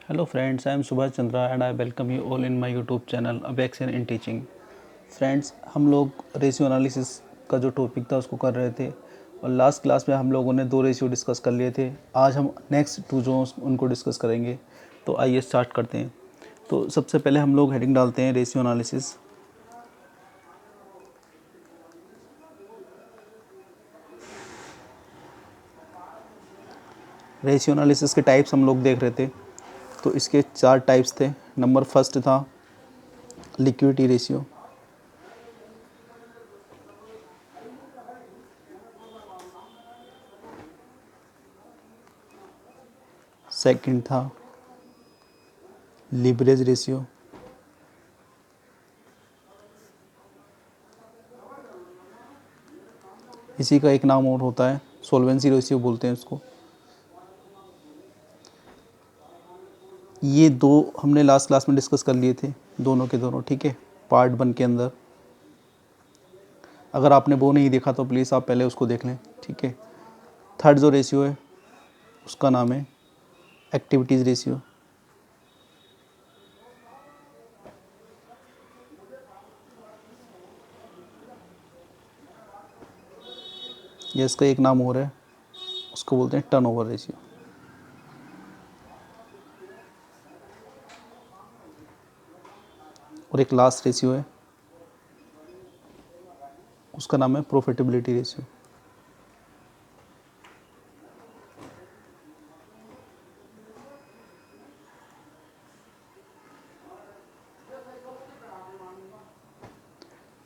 Hello friends, I am Subhash Chandra and I welcome you all in my YouTube channel Abexian in Teaching। Friends, हम लोग ratio analysis का जो topic था उसको कर रहे थे और लास्ट क्लास में हम लोगों ने 2 रेशियो डिस्कस कर लिए थे। आज हम नेक्स्ट 2 जो उनको डिस्कस करेंगे। तो आइए स्टार्ट करते हैं। तो सबसे पहले हम लोग हेडिंग डालते हैं रेशियो एनालिसिस। रेशियो एनालिसिस के टाइप्स हम लोग देख रहे थे। तो इसके 4 टाइप्स थे। नंबर फर्स्ट था लिक्विडिटी रेशियो, सेकंड था लीवरेज रेशियो, इसी का एक नाम और होता है सोल्वेंसी रेशियो बोलते हैं उसको। ये 2 हमने लास्ट क्लास में डिस्कस कर लिए थे, दोनों के दोनों, ठीक है, पार्ट 1 के अंदर। अगर आपने वो नहीं देखा तो प्लीज़ आप पहले उसको देख लें, ठीक है। थर्ड जो रेशियो है उसका नाम है एक्टिविटीज़ रेशियो। या इसका एक नाम और है, उसको बोलते हैं टर्नओवर रेशियो। और एक लास्ट रेशियो है, उसका नाम है प्रॉफिटेबिलिटी रेशियो।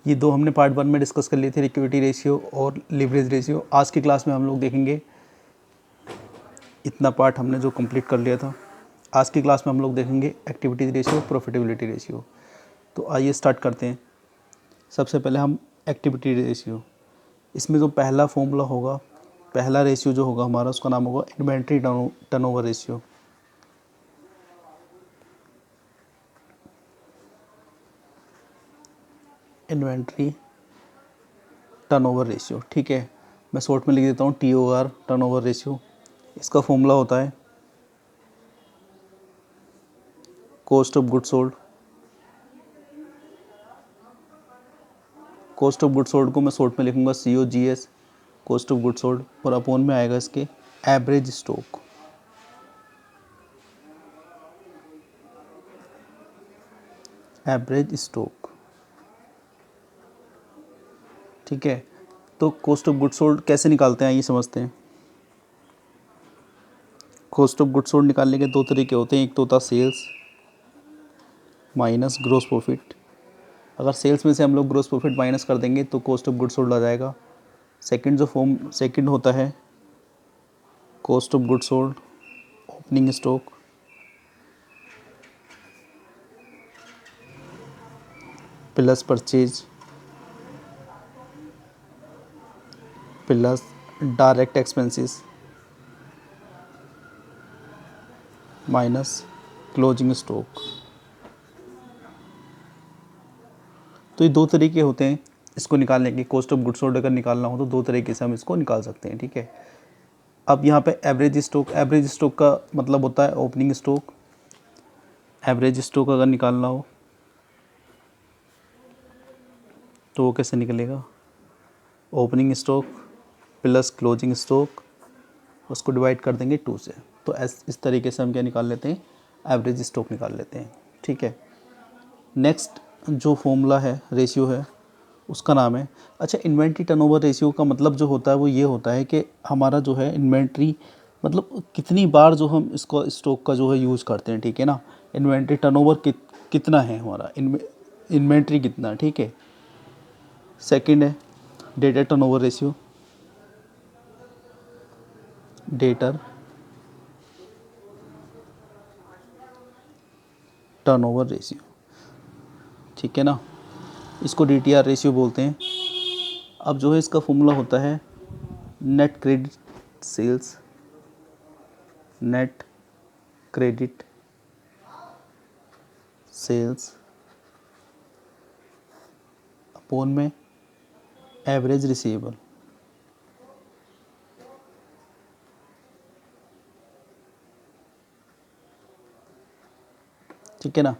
ये 2 हमने पार्ट 1 में डिस्कस कर लिए थे, लिक्विडिटी रेशियो और लीवरेज रेशियो। आज की क्लास में हम लोग देखेंगे, इतना पार्ट हमने जो कंप्लीट कर लिया था। आज की क्लास में हम लोग देखेंगे एक्टिविटीज़ रेशियो, प्रॉफिटेबिलिटी रेशियो। तो आइए स्टार्ट करते हैं। सबसे पहले हम एक्टिविटी रेशियो, इसमें जो पहला फॉर्मूला होगा, पहला रेशियो जो होगा हमारा, उसका नाम होगा inventory turnover ratio. Inventory turnover ratio, ठीक है। मैं शॉर्ट में लिख देता हूँ TOR, टर्नओवर रेशियो। इसका फॉर्मूला होता है cost of goods sold. Cost of goods sold को मैं शॉर्ट में लिखूंगा COGS, cost of goods sold, और अपॉन में आएगा इसके एवरेज स्टॉक। एवरेज स्टॉक, ठीक है। तो कॉस्ट ऑफ गुड्स सोल्ड कैसे निकालते हैं, ये समझते हैं। कॉस्ट ऑफ गुड्स सोल्ड निकालने के 2 तरीके होते हैं। एक तो होता है सेल्स माइनस ग्रोस प्रॉफिट। अगर सेल्स में से हम लोग ग्रोस प्रॉफिट माइनस कर देंगे तो कॉस्ट ऑफ गुड्स सोल्ड आ जाएगा। सेकंड होता है cost of goods sold opening stock plus purchase plus direct expenses minus closing stock. तो ये 2 तरीके होते हैं इसको निकालने के। कॉस्ट ऑफ गुड्स सोल्ड अगर निकालना हो तो 2 तरीके से हम इसको निकाल सकते हैं, ठीक है। अब यहाँ पे एवरेज स्टॉक का मतलब होता है ओपनिंग स्टॉक। एवरेज स्टॉक अगर निकालना हो तो वो कैसे निकलेगा, opening stock plus closing stock, उसको डिवाइड कर देंगे 2 से। तो इस तरीके से हम क्या निकाल लेते हैं, एवरेज स्टॉक निकाल लेते हैं, ठीक है। नेक्स्ट जो फॉर्मूला है, रेशियो है, उसका नाम है, अच्छा, इन्वेंट्री टर्नओवर रेशियो का मतलब जो होता है वो ये होता है कि हमारा जो है इन्वेंट्री, मतलब कितनी बार जो हम इसको स्टॉक का जो है यूज़ करते हैं, ठीक है ना। इन्वेंट्री टर्नओवर कितना है हमारा, इन्वेंट्री कितना, ठीक है। सेकंड है debtor turnover ratio, debtor turnover ratio, ठीक है ना। इसको DTR रेशियो बोलते हैं। अब जो है इसका फॉर्मूला होता है net credit sales, net credit sales upon में एवरेज रिसीवेबल। ठीक है ना।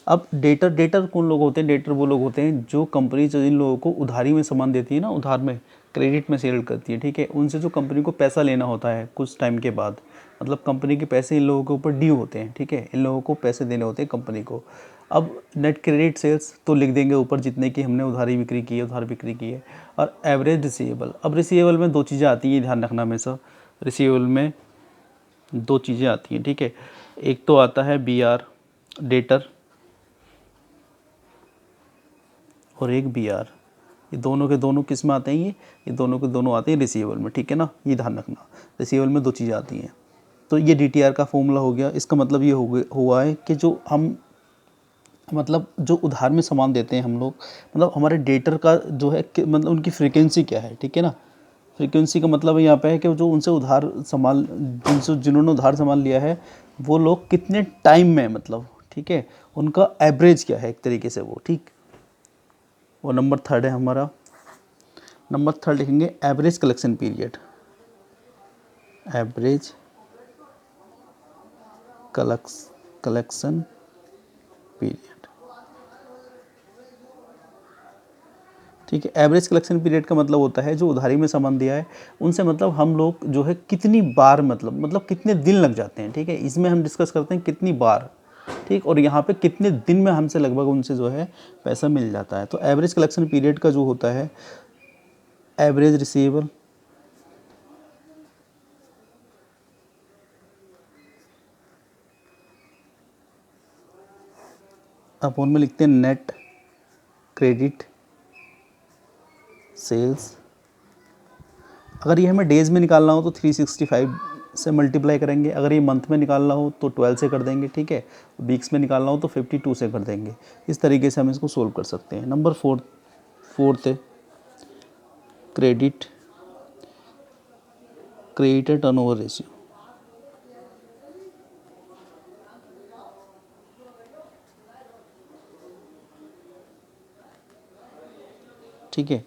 अब डेटर डेटर कौन लोग होते हैं? डेटर वो लोग होते हैं जो कंपनी जो इन लोगों को उधारी में सामान देती है ना, उधार में क्रेडिट में सेल करती है, ठीक है, उनसे जो कंपनी को पैसा लेना होता है कुछ टाइम के बाद, मतलब कंपनी के पैसे इन लोगों के ऊपर ड्यू होते हैं, ठीक है, इन लोगों को पैसे देने होते हैं कंपनी को। अब नेट क्रेडिट सेल्स तो लिख देंगे ऊपर जितने की हमने उधारी बिक्री की है, उधार बिक्री की है। और एवरेज रिसीवेबल, अब रिसीवेबल में दो चीज़ें आती हैं, ध्यान रखना हमेशा। रिसीवेबल में दो चीज़ें आती हैं, ठीक है, एक तो आता है बी आर डेटर और एक बी आर, ये दोनों के दोनों किस में आते हैं? ये दोनों के दोनों आते हैं रिसीवेबल में, ठीक है ना, ये ध्यान रखना। रिसीवेबल में दो चीज़ें आती हैं। तो ये डी टी आर का फॉर्मूला हो गया। इसका मतलब ये हुआ है कि जो हम मतलब जो उधार में सामान देते हैं हम लोग, मतलब हमारे डेटर का जो है मतलब उनकी फ्रीक्वेंसी क्या है, ठीक है ना। फ्रीक्वेंसी का मतलब यहाँ पे है कि जो उनसे उधार सामान जिन्होंने उधार सामान लिया है वो लोग कितने टाइम में, मतलब ठीक है, उनका एवरेज क्या है एक तरीके से वो, ठीक। वो नंबर थर्ड है हमारा। नंबर थर्ड लिखेंगे average collection period. Average collection period, ठीक है। एवरेज कलेक्शन पीरियड का मतलब होता है जो उधारी में सामान दिया है उनसे, मतलब हम लोग जो है कितनी बार, मतलब कितने दिन लग जाते हैं, ठीक है, इसमें हम डिस्कस करते हैं कितनी बार, ठीक। और यहाँ पे कितने दिन में हमसे लगभग उनसे जो है पैसा मिल जाता है। तो एवरेज कलेक्शन पीरियड का जो होता है एवरेज रिसीवेबल अपन में लिखते हैं नेट क्रेडिट सेल्स। अगर ये हमें डेज़ में निकालना हो तो 365 से मल्टीप्लाई करेंगे, अगर ये मंथ में निकालना हो तो 12 से कर देंगे, ठीक है, वीक्स में निकालना हो तो 52 से कर देंगे। इस तरीके से हम इसको सोल्व कर सकते हैं। नंबर फोर्थ है क्रेडिट टर्नओवर रेशियो, ठीक है।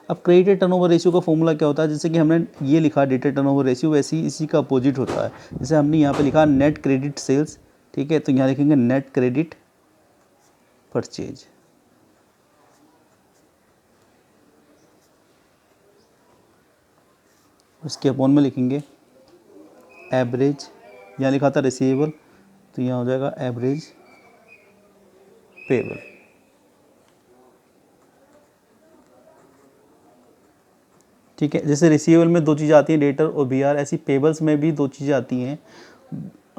अब क्रेडिट टर्नओवर रेशियो का फॉर्मूला क्या होता है? जैसे कि हमने ये लिखा डेटेड टर्नओवर रेशियो, वैसे ही इसी का अपोजिट होता है। जैसे हमने यहाँ पे लिखा नेट क्रेडिट सेल्स, ठीक है, तो यहाँ लिखेंगे नेट क्रेडिट परचेज। उसके अपॉन में लिखेंगे एवरेज, यहाँ लिखा था रिसीवेबल तो यहाँ हो जाएगा एवरेज पेबल, ठीक है। जैसे रिसीवेबल में दो चीज़ें आती हैं डेटर और बी आर, ऐसी पेबल्स में भी दो चीज़ें आती हैं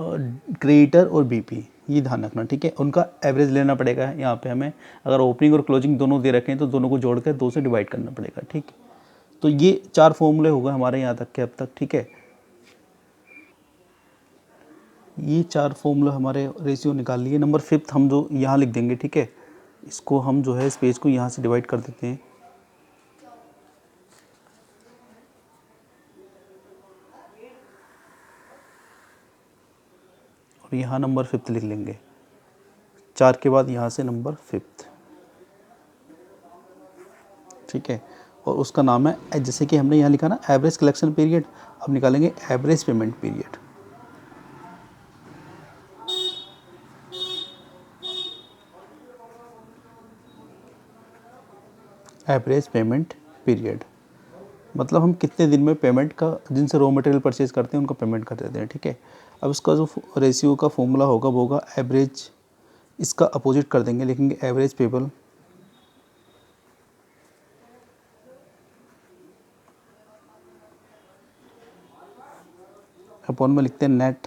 क्रेडिटर और बीपी, ये ध्यान रखना, ठीक है। उनका एवरेज लेना पड़ेगा यहाँ पे हमें। अगर ओपनिंग और क्लोजिंग दोनों दे रखे हैं तो दोनों को जोड़ कर 2 से डिवाइड करना पड़ेगा, ठीक है। तो ये 4 फॉर्मूले हो गए हमारे यहाँ तक के अब तक, ठीक है। ये 4 फॉर्मूला हमारे रेशियो निकाल लिए। नंबर 5 हम जो यहाँ लिख देंगे, ठीक है, इसको हम जो है इस पेज को यहाँ से डिवाइड कर देते हैं और यहाँ नंबर 5 लिख लेंगे। 4 के बाद यहाँ से नंबर 5, ठीक है। और उसका नाम है, जैसे कि हमने यहाँ लिखा ना एवरेज कलेक्शन पीरियड, अब निकालेंगे average payment period. Average payment period मतलब हम कितने दिन में पेमेंट का, जिनसे रॉ मटेरियल परचेज करते हैं उनका पेमेंट कर देते हैं, ठीक है। अब इसका जो रेशियो का फॉर्मूला होगा वो होगा एवरेज, इसका अपोजिट कर देंगे, लिखेंगे एवरेज पेबल अपॉन में लिखते हैं नेट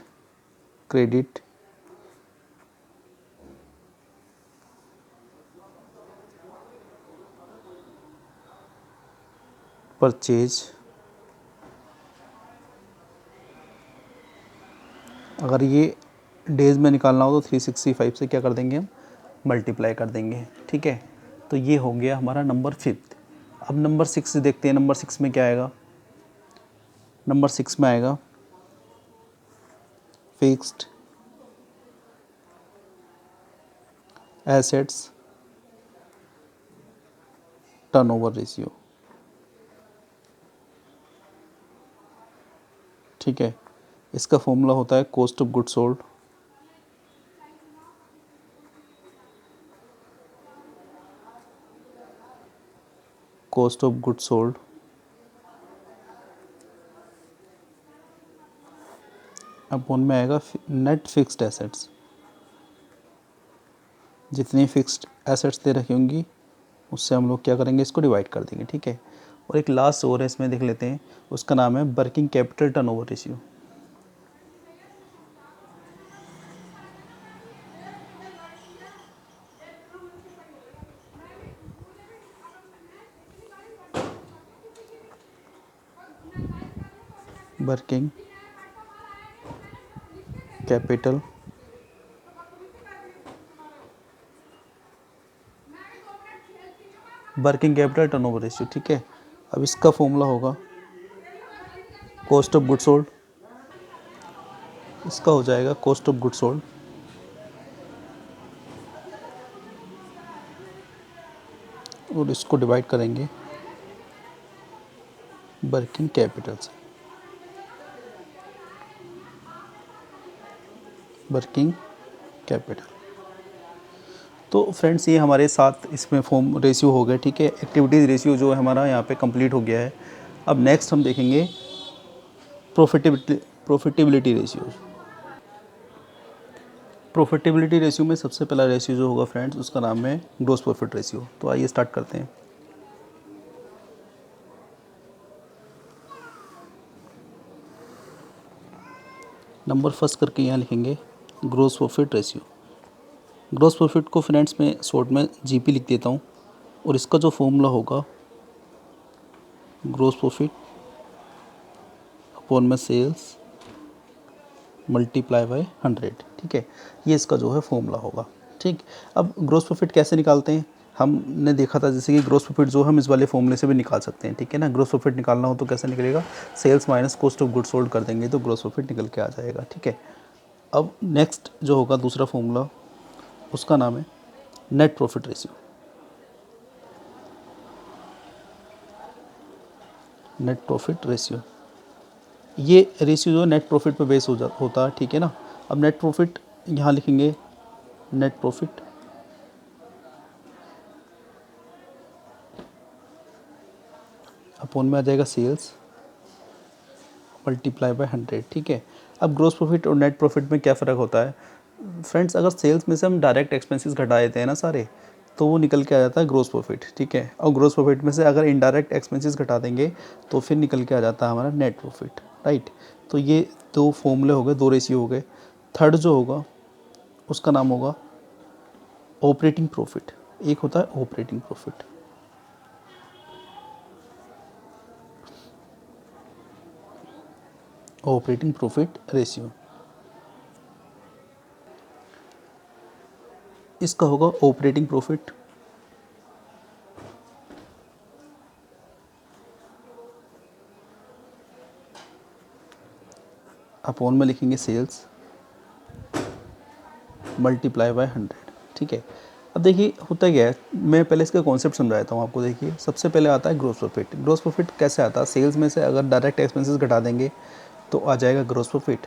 क्रेडिट परचेज। अगर ये डेज़ में निकालना हो तो 365 से क्या कर देंगे हम, मल्टीप्लाई कर देंगे, ठीक है। तो ये हो गया हमारा नंबर 5। अब नंबर 6 देखते हैं। नंबर 6 में क्या आएगा? नंबर 6 में आएगा फिक्स्ड एसेट्स टर्नओवर रेशियो, ठीक है। इसका फॉर्मूला होता है cost of good sold cost of good sold upon में आएगा नेट फिक्स्ड एसेट्स, जितनी फिक्स्ड एसेट्स दे रखी होंगी उससे हम लोग क्या करेंगे, इसको डिवाइड कर देंगे, ठीक है। और एक लास्ट और है इसमें देख लेते हैं, उसका नाम है working capital turnover ratio. Working capital turnover ratio, ठीक है। अब इसका फॉर्मूला होगा कॉस्ट ऑफ गुड सोल्ड, इसका हो जाएगा कॉस्ट ऑफ गुड सोल्ड और इसको डिवाइड करेंगे वर्किंग कैपिटल से, वर्किंग कैपिटल। तो फ्रेंड्स ये हमारे साथ इसमें फॉर्म रेशियो हो गए, ठीक है। एक्टिविटीज़ रेशियो जो है हमारा यहाँ पे कंप्लीट हो गया है। अब नेक्स्ट हम देखेंगे प्रॉफिटेबिलिटी रेशियो। प्रॉफिटेबिलिटी रेशियो में सबसे पहला रेशियो जो होगा फ्रेंड्स, उसका नाम है ग्रॉस प्रॉफिट रेशियो। तो आइए स्टार्ट करते हैं। नंबर फर्स्ट करके यहाँ लिखेंगे gross profit ratio. Gross profit को फ्रेंड्स मैं शॉर्ट में जीपी लिख देता हूँ, और इसका जो फॉर्मूला होगा ग्रॉस प्रॉफिट अपॉन में सेल्स मल्टीप्लाई बाय 100, ठीक है। ये इसका जो है फॉर्मूला होगा, ठीक। अब ग्रॉस प्रॉफिट कैसे निकालते हैं, हमने देखा था जैसे कि ग्रॉस प्रॉफिट जो हम इस वाले फॉर्मूले से भी निकाल सकते हैं, ठीक है ना। ग्रॉस प्रॉफिट निकालना हो तो कैसे निकलेगा, sales minus cost of good sold कर देंगे तो ग्रॉस प्रॉफिट निकल के आ जाएगा, ठीक है। अब नेक्स्ट जो होगा दूसरा फॉर्मूला, उसका नाम है net profit ratio. Net profit ratio, ये रेशियो जो नेट प्रॉफिट पे बेस होता है, ठीक है ना। अब नेट प्रॉफिट यहाँ लिखेंगे, नेट प्रॉफिट अपॉन में आ जाएगा सेल्स मल्टीप्लाई बाय 100, ठीक है। अब ग्रॉस प्रॉफिट और नेट प्रॉफिट में क्या फ़र्क होता है फ्रेंड्स, अगर सेल्स में से हम डायरेक्ट एक्सपेंसेस घटा देते हैं ना सारे, तो वो निकल के आ जाता है ग्रॉस प्रॉफिट, ठीक है। और ग्रॉस प्रॉफिट में से अगर इनडायरेक्ट एक्सपेंसेस घटा देंगे तो फिर निकल के आ जाता है हमारा नेट प्रॉफिट, राइट। तो ये दो फॉर्मूले हो गए, दो रेशियो हो गए। थर्ड जो होगा उसका नाम होगा ऑपरेटिंग प्रॉफिट। एक होता है operating profit, operating profit ratio, इसका होगा ऑपरेटिंग प्रॉफिट अपॉन में लिखेंगे सेल्स मल्टीप्लाई बाय 100, ठीक है। अब देखिए होता क्या है, मैं पहले इसका कॉन्सेप्ट समझाता हूँ आपको। देखिए सबसे पहले आता है ग्रॉस प्रॉफिट। ग्रॉस प्रॉफिट कैसे आता है, सेल्स में से अगर डायरेक्ट एक्सपेंसेस घटा देंगे तो आ जाएगा ग्रॉस प्रॉफिट।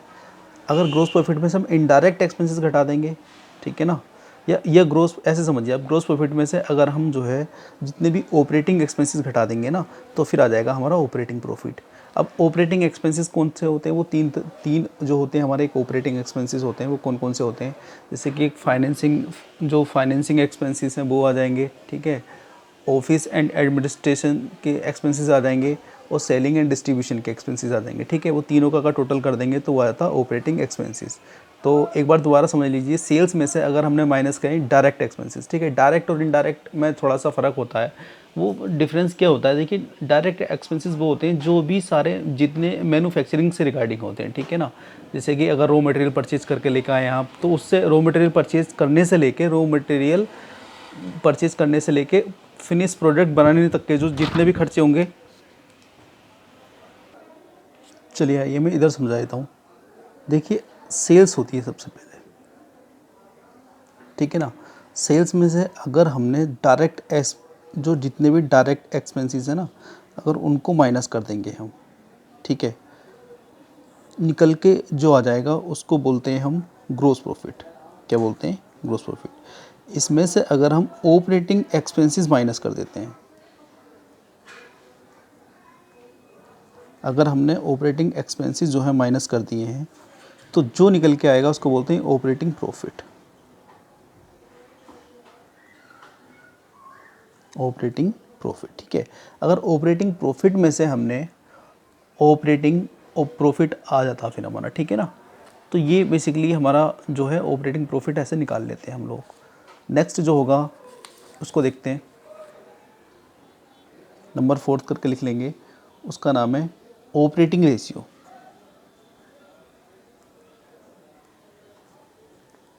अगर ग्रॉस प्रॉफिट में से हम इनडायरेक्ट एक्सपेंसेस घटा देंगे, ठीक है ना, या ग्रॉस ऐसे समझिए आप, ग्रॉस प्रॉफिट में से अगर हम जो है जितने भी ऑपरेटिंग एक्सपेंसेस घटा देंगे ना, तो फिर आ जाएगा हमारा ऑपरेटिंग प्रॉफिट। अब ऑपरेटिंग एक्सपेंसेस कौन से होते हैं, वो तीन जो होते हैं हमारे एक ऑपरेटिंग एक्सपेंसेस होते हैं, वो कौन कौन से होते हैं, जैसे कि एक फाइनेंसिंग एक्सपेंसेस हैं वो आ जाएंगे, ठीक है। ऑफिस एंड एडमिनिस्ट्रेशन के एक्सपेंसेस आ जाएंगे, और सेलिंग एंड डिस्ट्रीब्यूशन के एक्सपेंसेस आ जाएंगे, ठीक है। वो तीनों का अगर टोटल कर देंगे तो वो आता है ऑपरेटिंग एक्सपेंसेस। तो एक बार दोबारा समझ लीजिए, सेल्स में से अगर हमने माइनस करें डायरेक्ट एक्सपेंसेस, ठीक है। डायरेक्ट और इनडायरेक्ट में थोड़ा सा फ़र्क होता है। वो डिफरेंस क्या होता है, देखिए डायरेक्ट एक्सपेंसेस वो होते हैं जो भी सारे जितने मैन्युफैक्चरिंग से रिगार्डिंग होते हैं, ठीक है ना। जैसे कि अगर रॉ मटेरियल परचेज करके लेकर आए आप, तो उससे रॉ मटेरियल परचेज करने से लेके फिनिश प्रोडक्ट बनाने तक के जो जितने भी खर्चे होंगे, चलिए आइए मैं इधर समझा देता हूँ। देखिए सेल्स होती है सबसे पहले, ठीक है ना। सेल्स में से अगर हमने जो जितने भी डायरेक्ट एक्सपेंसेस हैं ना, अगर उनको माइनस कर देंगे हम, ठीक है, निकल के जो आ जाएगा उसको बोलते हैं हम ग्रॉस प्रॉफिट। क्या बोलते हैं, ग्रॉस प्रॉफिट। इसमें से अगर हम ऑपरेटिंग एक्सपेंसेस माइनस कर देते हैं, अगर हमने ऑपरेटिंग एक्सपेंसेस जो है माइनस कर दिए हैं तो जो निकल के आएगा उसको बोलते हैं ऑपरेटिंग प्रॉफिट। ऑपरेटिंग प्रॉफिट, ठीक है। अगर ऑपरेटिंग प्रॉफिट में से हमने ऑपरेटिंग प्रॉफिट आ जाता फिर हमारा, ठीक है ना, तो ये बेसिकली हमारा जो है ऑपरेटिंग प्रॉफिट ऐसे निकाल लेते हैं हम लोग। नेक्स्ट जो होगा उसको देखते हैं, नंबर 4 करके लिख लेंगे, उसका नाम है ऑपरेटिंग रेशियो।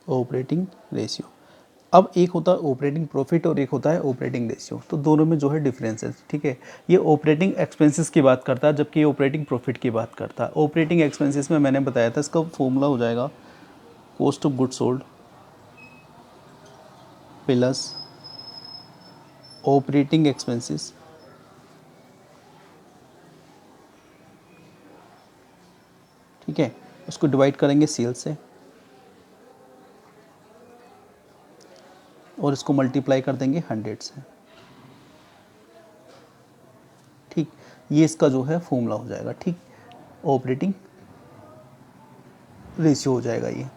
Operating ratio. अब एक होता है ऑपरेटिंग प्रॉफिट और एक होता है ऑपरेटिंग रेशियो, तो दोनों में जो है डिफरेंस है, ठीक है। ये ऑपरेटिंग एक्सपेंसेस की बात करता है जबकि ये ऑपरेटिंग प्रॉफिट की बात करता है। ऑपरेटिंग एक्सपेंसेस में मैंने बताया था इसका फॉर्मूला हो जाएगा cost of good sold plus operating expenses ठीक है, उसको डिवाइड करेंगे सेल्स से और इसको मल्टीप्लाई कर देंगे 100 से, ठीक। ये इसका जो है फॉर्मूला हो जाएगा, ठीक। ऑपरेटिंग रेशियो हो जाएगा ये।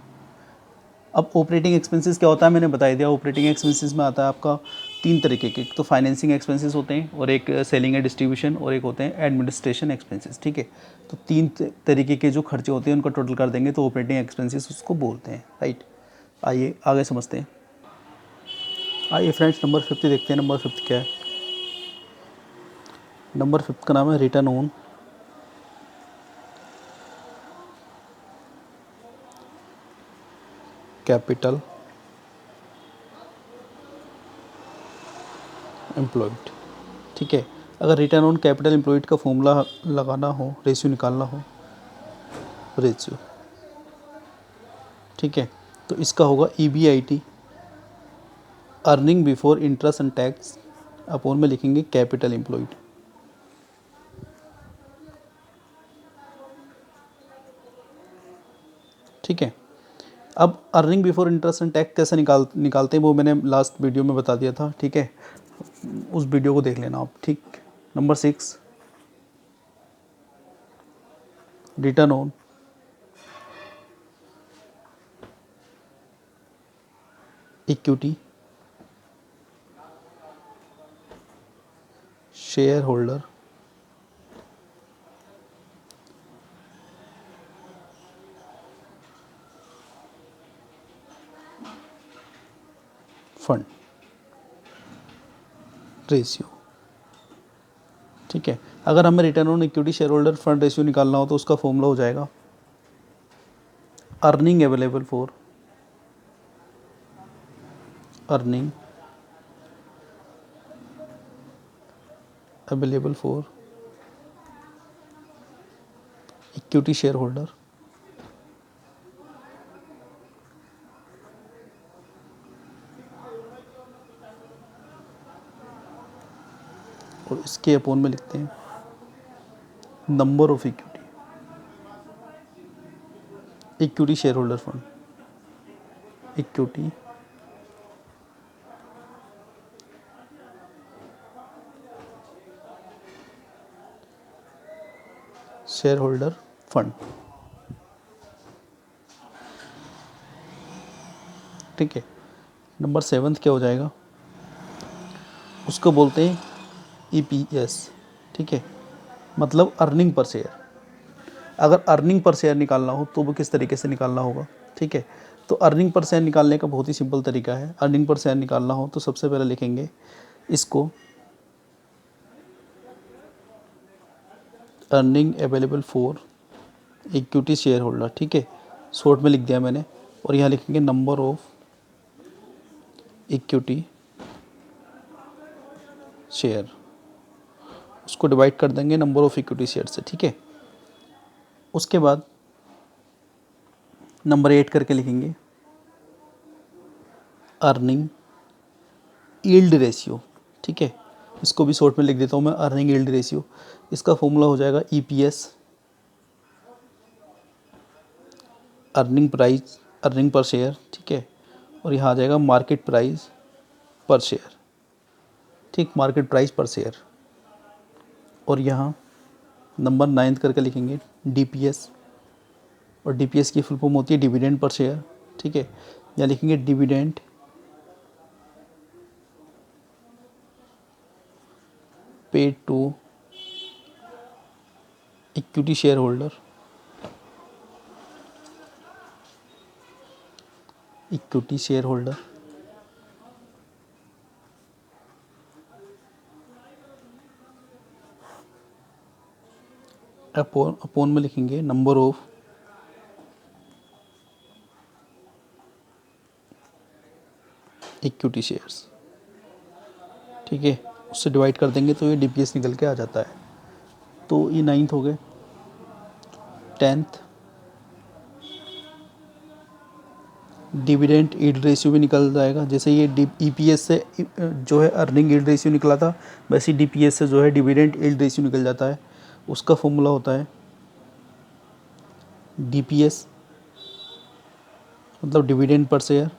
अब ऑपरेटिंग एक्सपेंसेस क्या होता है मैंने बता दिया। ऑपरेटिंग एक्सपेंसेस में आता है आपका 3 तरीके के, तो फाइनेंसिंग एक्सपेंसेस होते हैं और एक सेलिंग एंड डिस्ट्रीब्यूशन और एक होते हैं एडमिनिस्ट्रेशन एक्सपेंसेस, ठीक है। तो 3 तरीके के जो खर्चे होते हैं उनका टोटल कर देंगे तो ऑपरेटिंग एक्सपेंसेस उसको बोलते हैं, राइट। आइए आगे समझते हैं। आइए फ्रेंड्स नंबर 50 देखते हैं। नंबर 50 क्या है? नंबर 5 का नाम है रिटर्न ऑन कैपिटल एम्प्लॉयड, ठीक है। अगर रिटर्न ऑन कैपिटल एम्प्लॉयड का फॉर्मूला लगाना हो, रेशियो निकालना हो, रेशियो, ठीक है, तो इसका होगा EBIT, earning before interest and tax, upon में लिखेंगे कैपिटल एम्प्लॉयड, ठीक है। अब earning before interest and tax कैसे निकालते हैं वो मैंने लास्ट वीडियो में बता दिया था, ठीक है, उस वीडियो को देख लेना आप, ठीक। Number 6 return on equity share holder fund ratio, ठीक है। अगर हमें return on equity share holder fund ratio निकालना हो तो उसका फॉर्मूला हो जाएगा earning available for earning available for equity share holder और इसके अपॉन में लिखते हैं number of equity share holder fund, equity share holder fund, ठीक है। नंबर 7 क्या हो जाएगा? उसको बोलते हैं EPS, ठीक है, मतलब अर्निंग पर शेयर। अगर अर्निंग पर शेयर निकालना हो तो वो किस तरीके से निकालना होगा, ठीक है। तो अर्निंग पर शेयर निकालने का बहुत ही सिंपल तरीका है। अर्निंग पर शेयर निकालना हो तो सबसे पहले लिखेंगे इसको earning available for equity share holder, ठीक है, शॉर्ट में लिख दिया मैंने। और यहाँ लिखेंगे नंबर ऑफ इक्विटी शेयर, उसको डिवाइड कर देंगे नंबर ऑफ इक्विटी शेयर से, ठीक है। उसके बाद नंबर 8 करके लिखेंगे अर्निंग यील्ड रेशियो, ठीक है, इसको भी शॉर्ट में लिख देता हूँ मैं अर्निंग यील्ड रेशियो। इसका फॉर्मूला हो जाएगा EPS earning price earning per share, ठीक है, और यहाँ आ जाएगा मार्केट प्राइस पर शेयर, ठीक, मार्केट प्राइस पर शेयर। और यहाँ नंबर 9 करके लिखेंगे DPS, और DPS की फुल फॉर्म होती है डिविडेंड पर शेयर, ठीक है। या लिखेंगे dividend paid to equity share holder, equity share holder. Upon में लिखेंगे नंबर ऑफ इक्विटी शेयर्स, ठीक है। उससे डिवाइड कर देंगे तो ये DPS निकल के आ जाता है। तो ये 9th हो गए। 10th डिविडेंड यील्ड रेशियो भी निकल जाएगा। जैसे ये EPS से जो है अर्निंग यील्ड रेशियो निकला था, वैसे DPS से जो है डिविडेंड यील्ड रेशियो निकल जाता है। उसका फॉर्मूला होता है DPS मतलब डिविडेंड पर शेयर,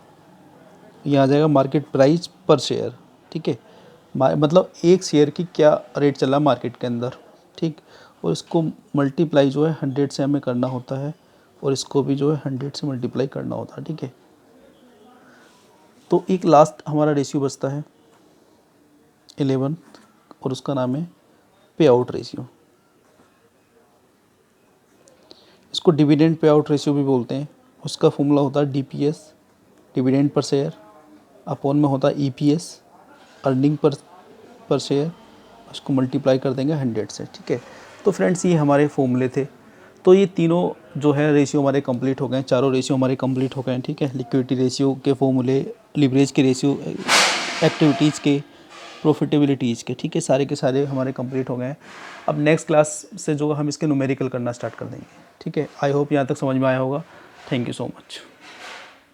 ये आ जाएगा मार्केट प्राइस पर शेयर, ठीक है। मतलब एक शेयर की क्या रेट चल रहा है मार्केट के अंदर, ठीक। और इसको मल्टीप्लाई जो है 100 से हमें करना होता है, और इसको भी जो है 100 से मल्टीप्लाई करना होता है, ठीक है। तो एक लास्ट हमारा रेशियो बचता है 11, और उसका नाम है पे आउट रेशियो। इसको डिविडेंड पे आउट रेशियो भी बोलते हैं। उसका फॉर्मूला होता है DPS dividend per share, upon में होता है EPS अर्निंग पर शेयर, उसको मल्टीप्लाई कर देंगे 100 से, ठीक है। तो फ्रेंड्स ये हमारे फॉर्मूले थे। तो ये तीनों जो है रेशियो हमारे कंप्लीट हो गए, चारों रेशियो हमारे कंप्लीट हो गए हैं, ठीक है। लिक्विडिटी रेशियो के फॉर्मूले, लिवरेज के रेशियो, एक्टिविटीज़ के, प्रॉफिटेबिलिटीज़ के, ठीक है, सारे के सारे हमारे कंप्लीट हो गए हैं। अब नेक्स्ट क्लास से जो हम इसके न्यूमेरिकल करना स्टार्ट कर देंगे, ठीक है। आई होप यहाँ तक समझ में आया होगा। Thank you so much.